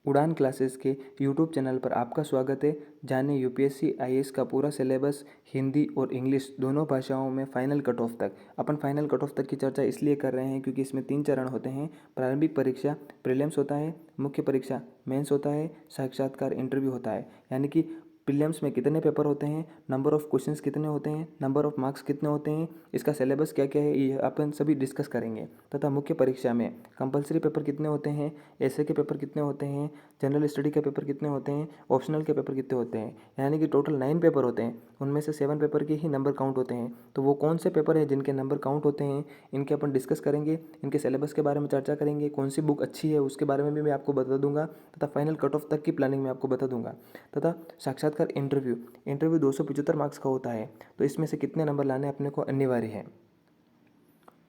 उड़ान क्लासेस के YouTube channel पर आपका स्वागत है। जाने यूपीएससी आईएएस का पूरा सिलेबस हिंदी और इंग्लिश दोनों भाषाओं में फाइनल कट ऑफ तक। अपन फाइनल कट ऑफ तक की चर्चा इसलिए कर रहे हैं क्योंकि इसमें 3 चरण होते हैं। प्रारंभिक परीक्षा प्रीलिम्स होता है, मुख्य परीक्षा मेंस होता है, साक्षात्कार इंटरव्यू होता है। यानी कि प्रीलिम्स में कितने पेपर होते हैं, नंबर ऑफ क्वेश्चंस कितने होते हैं, नंबर ऑफ मार्क्स कितने होते हैं, इसका सिलेबस क्या क्या है, ये अपन सभी डिस्कस करेंगे। तथा मुख्य परीक्षा में कंपलसरी पेपर कितने होते हैं, ऐसे के पेपर कितने होते हैं, जनरल स्टडी के पेपर कितने होते हैं, ऑप्शनल के पेपर कितने होते हैं। यानी कि टोटल 9 पेपर होते हैं, उनमें से 7 पेपर के ही नंबर काउंट होते हैं। तो वो कौन से पेपर हैं जिनके नंबर काउंट होते हैं, इनके अपन डिस्कस करेंगे, इनके सिलेबस के बारे में चर्चा करेंगे, कौन सी बुक अच्छी है उसके बारे में भी मैं आपको बता दूंगा, तथा फाइनल कट ऑफ तक की प्लानिंग मैं आपको बता दूंगा। तथा साक्षात्कार इंटरव्यू 275 मार्क्स का होता है। तो इसमें से कितने नंबर लाने अपने को अनिवार्य है।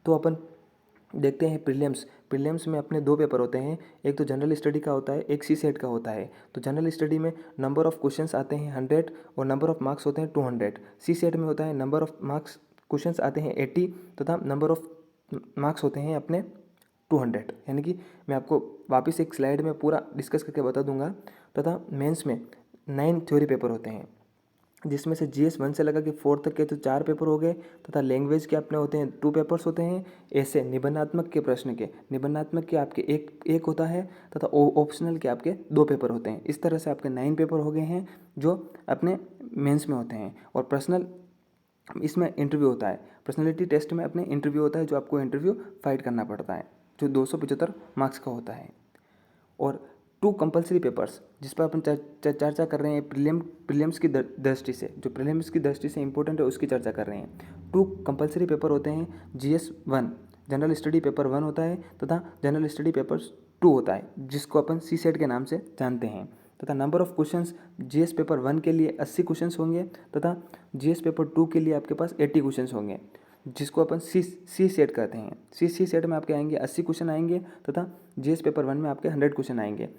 तो अपन देखते हैं प्रीलिम्स में अपने 2 पेपर होते हैं, एक तो जनरल स्टडी का होता है, एक सी सेट का होता है। तो जनरल स्टडी में नंबर ऑफ क्वेश्चंस आते हैं 100 और नंबर ऑफ मार्क्स होते हैं 200। सी सेट में होता है नंबर ऑफ मार्क्स क्वेश्चंस आते हैं 80 तथा नंबर ऑफ मार्क्स होते हैं अपने 200। यानी कि मैं आपको वापस एक स्लाइड में पूरा डिस्कस करके बता दूंगा। तथा मेंस में 9 थ्योरी पेपर होते हैं, जिसमें से जीएस 1 से लगा कि 4 तक के तो 4 पेपर हो गए। तथा लैंग्वेज के अपने होते हैं 2 पेपर्स होते हैं। ऐसे निबंधात्मक के आपके एक होता है तथा ऑप्शनल के आपके 2 पेपर होते हैं। इस तरह से आपके 9 पेपर हो गए हैं जो अपने मेंस में होते हैं। और पर्सनल इसमें इंटरव्यू होता है, पर्सनैलिटी टेस्ट में अपने इंटरव्यू होता है, जो आपको इंटरव्यू फाइट करना पड़ता है, जो 275 मार्क्स का होता है। और 2 कंपलसरी पेपर्स जिस पर अपन चर्चा कर रहे हैं प्रीलिम्स की दृष्टि से, जो प्रीलिम्स की दृष्टि से इंपॉर्टेंट है उसकी चर्चा कर रहे हैं। 2 कंपलसरी पेपर होते हैं, जीएस 1 जनरल स्टडी पेपर 1 होता है तथा जनरल स्टडी पेपर 2 होता है, जिसको अपन सी सेट के नाम से जानते हैं। तथा number of questions GS paper 1 के लिए 80 क्वेश्चंस होंगे तथा जीएस पेपर 2 के लिए आपके पास 80 क्वेश्चंस होंगे, जिसको अपन सी सेट कहते हैं। सी सेट में आपके आएंगे 80 क्वेश्चन आएंगे तथा जीएस पेपर 1 में आपके 100 क्वेश्चन आएंगे।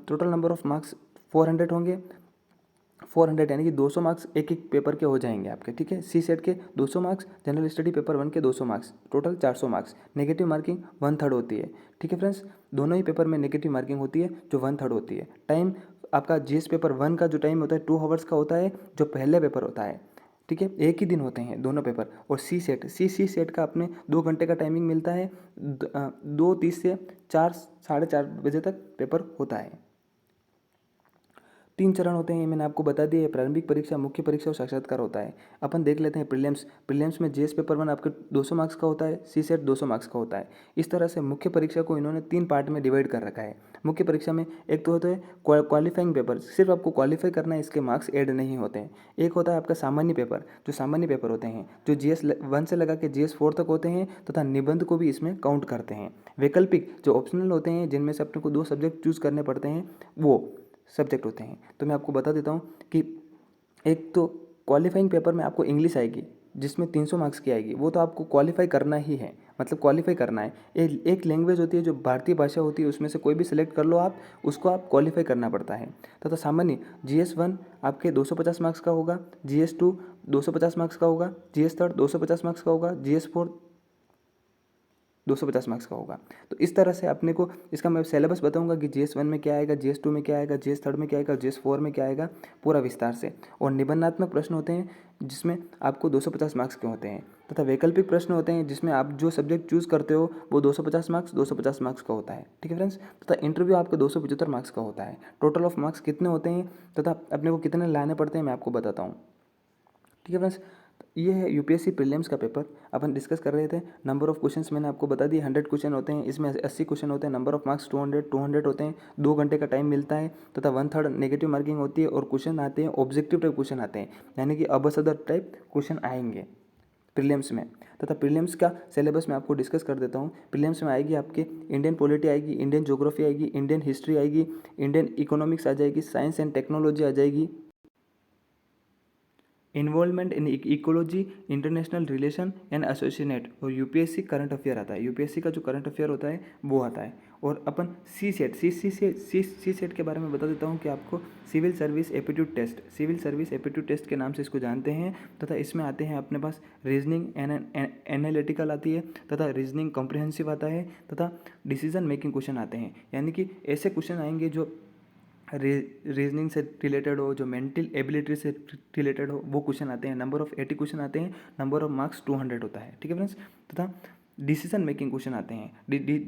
टोटल नंबर ऑफ मार्क्स 400 होंगे। 400 यानी कि 200 मार्क्स एक एक पेपर के हो जाएंगे आपके, ठीक है। सी सेट के 200 मार्क्स, जनरल स्टडी पेपर 1 के 200 marks, total 400 marks. Negative marking 1/3 होती है, ठीक है फ्रेंड्स। दोनों ही पेपर में नेगेटिव मार्किंग होती है जो 1/3 होती है। टाइम आपका जीएस पेपर 1 का जो टाइम होता है 2 आवर्स का होता है, जो पहले पेपर होता है, ठीक है। एक ही दिन होते हैं दोनों पेपर। और सी सेट का अपने 2 घंटे का टाइमिंग मिलता है, 2:30 से 4 साढ़े 4 बजे तक पेपर होता है। 3 चरण होते हैं, मैंने आपको बता दिया है, प्रारंभिक परीक्षा, मुख्य परीक्षा और साक्षात्कार होता है। अपन देख लेते हैं प्रीलिम्स में जीएस पेपर 1 आपके 200 मार्क्स का होता है, सी सेट 200 मार्क्स का होता है। इस तरह से मुख्य परीक्षा को इन्होंने 3 पार्ट में डिवाइड कर रखा है। मुख्य परीक्षा में एक तो होता है क्वालिफाइंग पेपर, सिर्फ आपको क्वालिफाई करना है, इसके मार्क्स ऐड नहीं होते हैं। एक होता है आपका सामान्य पेपर, जो सामान्य पेपर होते हैं, जो जीएस 1 से लगा के जीएस 4 तक होते हैं तथा निबंध को भी इसमें काउंट करते हैं। वैकल्पिक जो ऑप्शनल होते हैं, जिनमें से अपने को 2 सब्जेक्ट चूज करने पड़ते हैं, वो सब्जेक्ट होते हैं। तो मैं आपको बता देता हूँ कि एक तो क्वालिफाइंग पेपर में आपको इंग्लिश आएगी, जिसमें 300 मार्क्स की आएगी। वो तो आपको क्वालिफाई करना ही है, मतलब क्वालिफाई करना है। एक लैंग्वेज होती है जो भारतीय भाषा होती है, उसमें से कोई भी सिलेक्ट कर लो आप, उसको आप क्वालिफाई करना पड़ता है। तथा सामान्य जीएस 1 आपके 250 मार्क्स का होगा, जीएस 2 250 मार्क्स का होगा, जीएस 3 250 मार्क्स का होगा, जीएस 4 250 मार्क्स का होगा। तो इस तरह से अपने को इसका मैं सिलेबस बताऊंगा कि जीएस 1 में क्या आएगा, जीएस 2 में क्या आएगा, जीएस 3 में क्या आएगा, जीएस 4 में क्या आएगा, पूरा विस्तार से। और निबंधात्मक प्रश्न होते हैं जिसमें आपको 250 मार्क्स के होते हैं, तथा वैकल्पिक प्रश्न होते हैं जिसमें आप जो सब्जेक्ट चूज करते हो वो 250 मार्क्स का होता है, ठीक है फ्रेंड्स। तथा इंटरव्यू आपका 275 मार्क्स का होता है। टोटल ऑफ मार्क्स कितने होते हैं तथा अपने को कितने लाने पड़ते हैं मैं आपको बताता हूँ, ठीक है फ्रेंड्स। ये है यूपीएससी प्रीलिम्स का पेपर, अपन डिस्कस कर रहे थे। नंबर ऑफ क्वेश्चंस मैंने आपको बता दिए, 100 क्वेश्चन होते हैं, इसमें 80 क्वेश्चन होते हैं। नंबर ऑफ मार्क्स 200 होते हैं, 2 घंटे का टाइम मिलता है तथा 1/3 नेगेटिव मार्किंग होती है। और क्वेश्चन आते हैं ऑब्जेक्टिव टाइप क्वेश्चन आते हैं, यानी कि अबसदर टाइप क्वेश्चन आएंगे प्रीलिम्स में। तथा प्रीलिम्स का सिलेबस मैं आपको डिस्कस कर देता हूँ। प्रीलिम्स में आएगी आपके इंडियन पॉलिटी आएगी, इंडियन ज्योग्राफी आएगी, इंडियन हिस्ट्री आएगी, इंडियन इकोनॉमिक्स आ जाएगी, साइंस एंड टेक्नोलॉजी आ जाएगी, involvement in ecology, international relation and associate. और यूपीएससी करंट अफेयर आता है। यूपीएससी का जो करंट अफेयर होता है वो आता है। और अपन सी सेट के बारे में बता देता हूँ कि आपको सिविल सर्विस एप्टीट्यूड टेस्ट के नाम से इसको जानते हैं। तथा इसमें आते हैं अपने पास रीजनिंग एनालिटिकल आती है, तथा रीजनिंग कॉम्प्रिहेंसिव आता है, तथा डिसीजन मेकिंग क्वेश्चन आते हैं। यानी कि ऐसे क्वेश्चन आएंगे जो रीजनिंग से रिलेटेड हो, जो मेंटल एबिलिटी से रिलेटेड हो, वो क्वेश्चन आते हैं। नंबर ऑफ 80 क्वेश्चन आते हैं, नंबर ऑफ मार्क्स 200 होता है। ठीक है फ्रेंड्स। तथा डिसीजन मेकिंग क्वेश्चन आते हैं,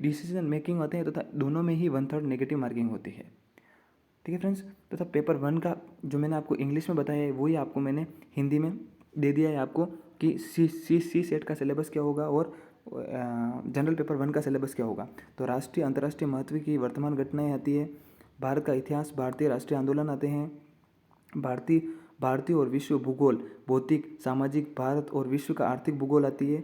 डिसीजन मेकिंग आते हैं, तथा दोनों में ही 1/3 नेगेटिव मार्किंग होती है। ठीक है फ्रेंड्स। तथा पेपर 1 का जो मैंने आपको इंग्लिश में बताया है वही आपको मैंने हिंदी में दे दिया है आपको कि सी सेट का सिलेबस क्या होगा और जनरल पेपर 1 का सिलेबस क्या होगा। तो राष्ट्रीय अंतर्राष्ट्रीय महत्व की वर्तमान घटनाएं आती है, भारत का इतिहास, भारतीय राष्ट्रीय आंदोलन आते हैं, भारतीय और विश्व भूगोल, भौतिक सामाजिक, भारत और विश्व का आर्थिक भूगोल आती है।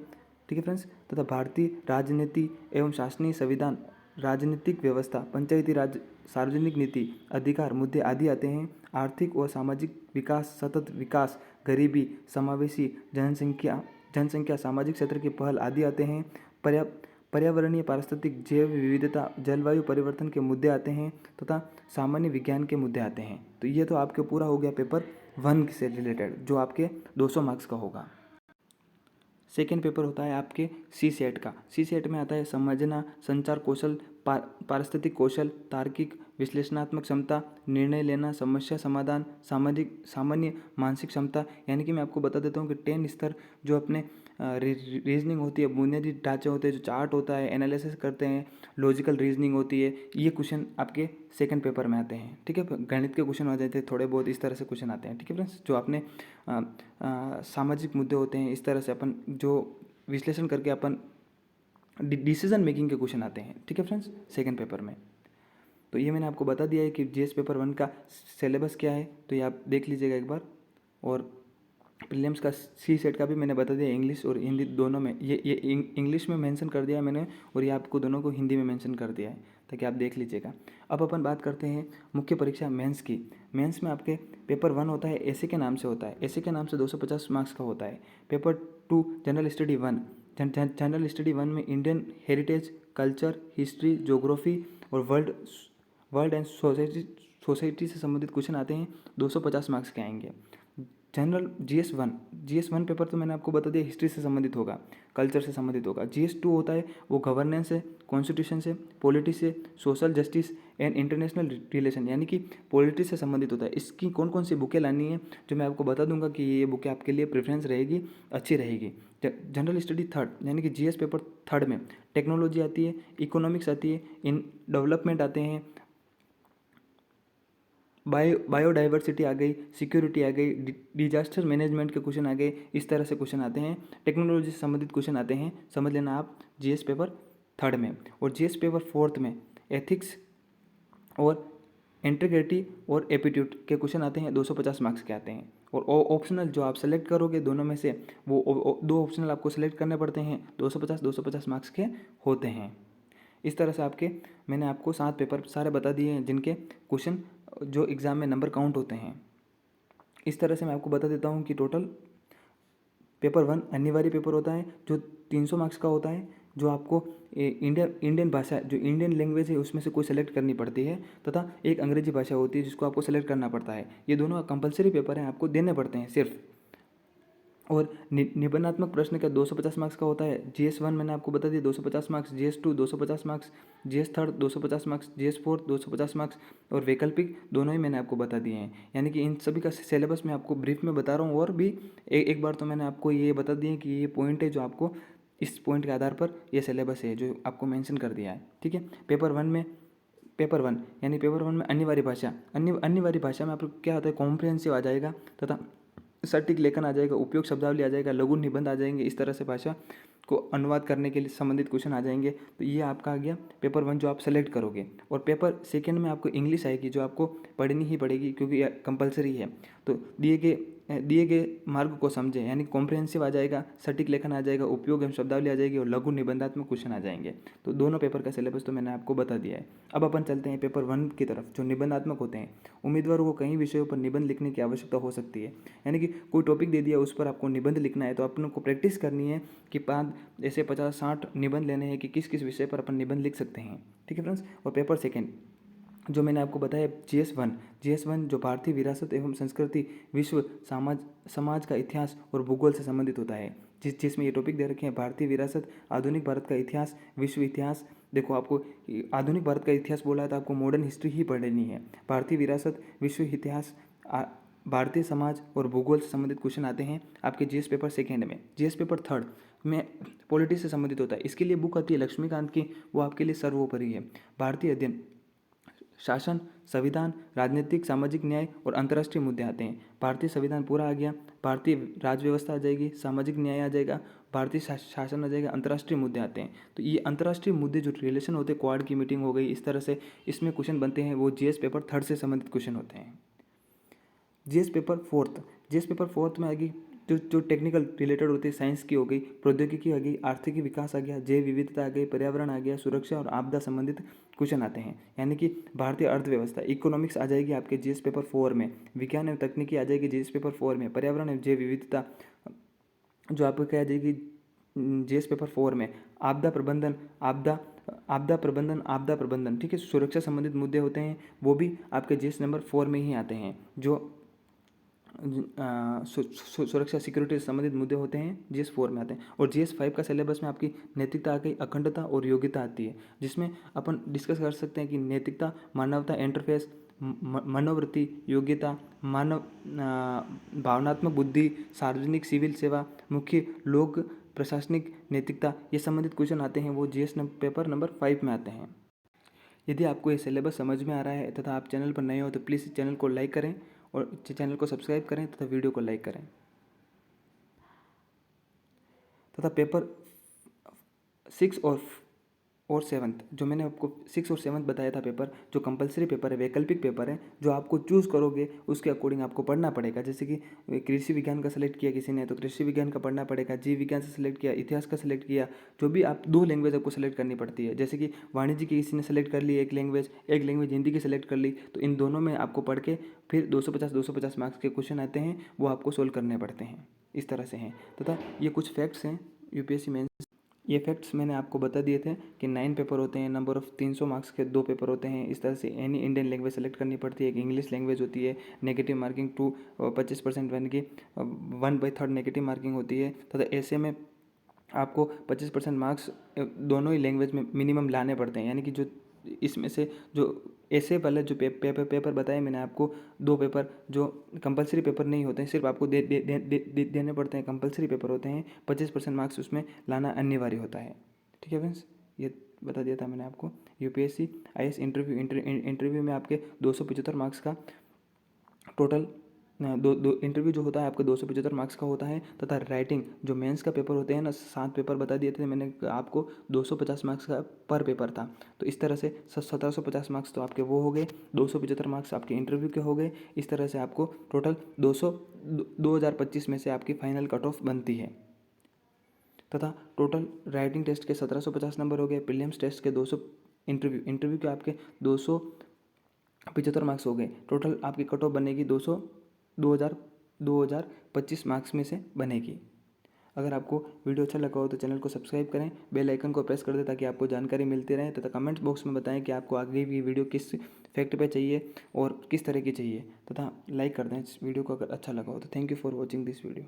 ठीक है फ्रेंड्स। तथा भारतीय राजनीति एवं शासनीय संविधान, राजनीतिक व्यवस्था, पंचायती राज, सार्वजनिक नीति, अधिकार मुद्दे आदि आते हैं। आर्थिक और सामाजिक विकास, सतत विकास, गरीबी, समावेशी जनसंख्या, सामाजिक क्षेत्र की पहल आदि आते हैं। पर्यावरणीय, पारिस्थितिक, जैव विविधता, जलवायु परिवर्तन के मुद्दे आते हैं, तथा सामान्य विज्ञान के मुद्दे आते हैं। तो ये तो आपके पूरा हो गया पेपर 1 से रिलेटेड, जो आपके 200 मार्क्स का होगा। सेकेंड पेपर होता है आपके सी सेट का। सी सेट में आता है समझना, संचार कौशल, पारिस्थितिक कौशल, तार्किक विश्लेषणात्मक क्षमता, निर्णय लेना, समस्या समाधान, सामान्य मानसिक क्षमता। यानी कि मैं आपको बता देता हूँ कि 10 स्तर जो अपने रीजनिंग होती है, बुनियादी ढांचे होते हैं, जो चार्ट होता है, एनालिसिस करते हैं, लॉजिकल रीजनिंग होती है, ये क्वेश्चन आपके सेकंड पेपर में आते हैं। ठीक है। गणित के क्वेश्चन आ जाते हैं थोड़े बहुत, इस तरह से क्वेश्चन आते हैं। ठीक है फ्रेंड्स। जो आपने सामाजिक मुद्दे होते हैं, इस तरह से अपन जो विश्लेषण करके अपन डिसीजन मेकिंग के क्वेश्चन आते हैं। ठीक है फ्रेंड्स, सेकंड पेपर में। तो ये मैंने आपको बता दिया है कि जीएस पेपर 1 का सिलेबस क्या है, तो ये आप देख लीजिएगा एक बार। और प्रीलिम्स का सी सेट का भी मैंने बता दिया, इंग्लिश और हिंदी दोनों में। ये इंग्लिश में मेंशन कर दिया है मैंने, और ये आपको दोनों को हिंदी में मेंशन कर दिया है, ताकि आप देख लीजिएगा। अब अपन बात करते हैं मुख्य परीक्षा मेंस की। मेंस में आपके पेपर 1 होता है, ऐसे के नाम से होता है, ऐसे के नाम से 250 मार्क्स का होता है। Paper 2 general study 1, general study 1 में Indian heritage, culture, history, geography और वर्ल्ड एंड सोसाइटी से संबंधित क्वेश्चन आते हैं, 250 मार्क्स के आएंगे। जनरल GS1 पेपर तो मैंने आपको बता दिया हिस्ट्री से संबंधित होगा, कल्चर से संबंधित होगा। GS2 होता है वो गवर्नेंस से, कॉन्स्टिट्यूशन से, पॉलिटिक्स से, social justice and international relation, यानी कि पॉलिटिक्स से संबंधित होता है। इसकी कौन कौन सी बुकें लानी है, जो मैं आपको बता दूंगा कि ये बुकें आपके लिए प्रेफरेंस रहेगी, अच्छी रहेगी। जनरल स्टडी 3 यानी कि GS पेपर 3 में टेक्नोलॉजी आती है, इकोनॉमिक्स आती है, इन डेवलपमेंट आते हैं, बायोडाइवर्सिटी आ गई, सिक्योरिटी आ गई, डिजास्टर मैनेजमेंट के क्वेश्चन आ गए। इस तरह से क्वेश्चन आते हैं, टेक्नोलॉजी से संबंधित क्वेश्चन आते हैं, समझ लेना आप जीएस पेपर 3 में। और जीएस पेपर 4 में एथिक्स और इंटीग्रिटी और एप्टीट्यूड के क्वेश्चन आते हैं, 250 मार्क्स के आते हैं। और ऑप्शनल जो आप सेलेक्ट करोगे दोनों में से, वो 2 ऑप्शनल आपको सेलेक्ट करने पड़ते हैं, 250 मार्क्स के होते हैं। इस तरह से मैंने आपको 7 पेपर सारे बता दिए हैं, जिनके क्वेश्चन जो एग्ज़ाम में नंबर काउंट होते हैं। इस तरह से मैं आपको बता देता हूँ कि टोटल पेपर 1 अनिवार्य पेपर होता है, जो 300 मार्क्स का होता है, जो आपको इंडियन भाषा, जो इंडियन लैंग्वेज है उसमें से कोई सेलेक्ट करनी पड़ती है, तथा एक अंग्रेजी भाषा होती है जिसको आपको सेलेक्ट करना पड़ता है। ये दोनों कंपलसरी पेपर हैं, आपको देने पड़ते हैं सिर्फ। और निबंधात्मक प्रश्न का 250 मार्क्स का होता है। GS1 मैंने आपको बता दिया 250 marks, GS2 250 marks, GS3 250 marks, GS4 250 marks, और वैकल्पिक दोनों ही मैंने आपको बता दिए हैं। यानी कि इन सभी का सिलेबस मैं आपको ब्रीफ में बता रहा हूँ, और भी एक बार तो मैंने आपको ये बता दिए कि ये पॉइंट है जो आपको इस पॉइंट के आधार पर ये सिलेबस है जो आपको मेंशन कर दिया है। ठीक है। पेपर 1 में अनिवार्य भाषा में आपको क्या आता है, कॉम्प्रिहेंसिव आ जाएगा, तथा सटीक लेखन आ जाएगा, उपयोग शब्दावली आ जाएगा, लघु निबंध आ जाएंगे। इस तरह से भाषा को अनुवाद करने के लिए संबंधित क्वेश्चन आ जाएंगे। तो ये आपका आ गया पेपर 1 जो आप सेलेक्ट करोगे। और पेपर 2 में आपको इंग्लिश आएगी, जो आपको पढ़नी ही पड़ेगी क्योंकि कंपलसरी है। तो दिए गए दिए गए मार्ग को समझें, यानी कॉम्प्रिहेंसिव आ जाएगा, सटीक लेखन आ जाएगा, उपयोग एवं शब्दावली आ जाएगी और लघु निबंधात्मक क्वेश्चन आ जाएंगे। तो दोनों पेपर का सिलेबस तो मैंने आपको बता दिया है। अब अपन चलते हैं पेपर 1 की तरफ, जो निबंधात्मक होते हैं। उम्मीदवारों को कई विषयों पर निबंध लिखने की आवश्यकता हो सकती है, यानी कि कोई टॉपिक दे दिया उस पर आपको निबंध लिखना है, तो अपन को प्रैक्टिस करनी है कि 5 ऐसे 50-60 निबंध लेने हैं कि किस किस विषय पर अपन निबंध लिख सकते हैं। ठीक है फ्रेंड्स। और पेपर 2 जो मैंने आपको बताया GS1 जो भारतीय विरासत एवं संस्कृति, विश्व समाज का इतिहास और भूगोल से संबंधित होता है, जिसमें ये टॉपिक दे रखे हैं भारतीय विरासत, आधुनिक भारत का इतिहास, विश्व इतिहास। देखो आपको आधुनिक भारत का इतिहास बोला है तो आपको मॉडर्न हिस्ट्री ही पढ़नी है। भारतीय विरासत, विश्व इतिहास, भारतीय समाज और भूगोल से संबंधित क्वेश्चन आते हैं आपके GS पेपर 2 में। GS पेपर 3 में पॉलिटिक्स से संबंधित होता है। इसके लिए बुक आती है लक्ष्मीकांत की, वो आपके लिए सर्वोपरि है। भारतीय अध्ययन, शासन, संविधान, राजनीतिक सामाजिक न्याय और अंतर्राष्ट्रीय मुद्दे आते हैं। भारतीय संविधान पूरा आ गया, भारतीय राज्य व्यवस्था आ जाएगी, सामाजिक न्याय आ जाएगा, भारतीय शासन आ जाएगा, अंतर्राष्ट्रीय मुद्दे आते हैं। तो ये अंतर्राष्ट्रीय मुद्दे जो रिलेशन होते हैं, क्वाड की मीटिंग हो गई, इस तरह से इसमें क्वेश्चन बनते हैं, वो GS पेपर 3 से संबंधित क्वेश्चन होते हैं। GS पेपर 4 में आएगी जो टेक्निकल रिलेटेड होती है, साइंस की हो गई, प्रौद्योगिकी आ गई, आर्थिक विकास आ गया, जैव विविधता आ गई, पर्यावरण आ गया, सुरक्षा और आपदा संबंधित क्वेश्चन आते हैं। यानी कि भारतीय अर्थव्यवस्था, इकोनॉमिक्स आ जाएगी आपके GS पेपर 4 में, विज्ञान एवं तकनीकी आ जाएगी GS पेपर 4 में, पर्यावरण एवं जैव विविधता जो आपको क्या आ जाएगी GS पेपर 4 में, आपदा प्रबंधन, ठीक है, सुरक्षा संबंधित मुद्दे होते हैं, वो भी आपके GS नंबर 4 में ही आते हैं। जो सुरक्षा सिक्योरिटी से संबंधित मुद्दे होते हैं GS 4 में आते हैं। और GS 5 का सिलेबस में आपकी नैतिकता आ गई, अखंडता और योग्यता आती है, जिसमें अपन डिस्कस कर सकते हैं कि नैतिकता, मानवता, इंटरफेस, मनोवृत्ति, योग्यता, मानव भावनात्मक बुद्धि, सार्वजनिक सिविल सेवा, मुख्य लोक प्रशासनिक नैतिकता, ये संबंधित क्वेश्चन आते हैं, वो GS पेपर नंबर 5 में आते हैं। यदि आपको ये सिलेबस समझ में आ रहा है तथा आप चैनल पर नए हो तो प्लीज़ चैनल को लाइक करें और चैनल को सब्सक्राइब करें तथा वीडियो को लाइक करें। तथा पेपर 6 और 7 जो मैंने आपको 6 और 7 बताया था पेपर, जो कंपलसरी पेपर है, वैकल्पिक पेपर है, जो आपको चूज़ करोगे उसके अकॉर्डिंग आपको पढ़ना पड़ेगा। जैसे कि कृषि विज्ञान का सेलेक्ट किया किसी ने तो कृषि विज्ञान का पढ़ना पड़ेगा, जीव विज्ञान से सेलेक्ट किया, इतिहास का सेलेक्ट किया, जो भी आप 2 लैंग्वेज आपको सेलेक्ट करनी पड़ती है। जैसे कि वाणिज्य की किसी ने सेलेक्ट कर ली एक लैंग्वेज हिंदी की सेलेक्ट कर ली, तो इन दोनों में आपको पढ़ के फिर 250 मार्क्स के क्वेश्चन आते हैं, वो आपको सोल्व करने पड़ते हैं। इस तरह से हैं। तथा ये कुछ फैक्ट्स हैं UPSC मेंस। ये फैक्ट्स मैंने आपको बता दिए थे कि 9 पेपर होते हैं, नंबर ऑफ 300 मार्क्स के 2 पेपर होते हैं। इस तरह से एनी इंडियन लैंग्वेज सेलेक्ट करनी पड़ती है, एक इंग्लिश लैंग्वेज होती है, नेगेटिव मार्किंग 25% यानी कि 1/3 नेगेटिव मार्किंग होती है। तथा ऐसे में आपको 25% मार्क्स दोनों ही लैंग्वेज में मिनिमम लाने पड़ते हैं। यानी कि जो इसमें से जो ऐसे वाले जो पेपर बताए मैंने आपको, 2 पेपर जो कंपलसरी पेपर नहीं होते हैं, सिर्फ आपको देने पड़ते हैं, कंपलसरी पेपर होते हैं, 25% मार्क्स उसमें लाना अनिवार्य होता है। ठीक है फ्रेंड्स, ये बता दिया था मैंने आपको। UPSC IAS इंटरव्यू में आपके 275 मार्क्स का टोटल दो इंटरव्यू जो होता है आपका 275 मार्क्स का होता है। तथा राइटिंग जो मेंस का पेपर होते हैं ना, 7 पेपर बता दिए थे मैंने आपको, 250 मार्क्स का पर पेपर था। तो इस तरह से 1750 मार्क्स तो आपके वो हो गए, 275 मार्क्स आपके इंटरव्यू के हो गए। इस तरह से आपको टोटल 2025 में से आपकी फाइनल कट ऑफ बनती है। तथा टोटल राइटिंग टेस्ट के 1750 नंबर हो गए, प्रीलिम्स टेस्ट के 200, इंटरव्यू के आपके 275 मार्क्स हो गए। टोटल आपकी कट ऑफ बनेगी 2025 मार्क्स में से बनेगी। अगर आपको वीडियो अच्छा लगा हो तो चैनल को सब्सक्राइब करें, बेल आइकन को प्रेस कर दें ताकि आपको जानकारी मिलती रहे। तथा कमेंट बॉक्स में बताएं कि आपको आगे भी वीडियो किस फैक्ट पे चाहिए और किस तरह की चाहिए। तथा लाइक कर दें इस वीडियो को अगर अच्छा लगा हो तो। Thank you for watching this video.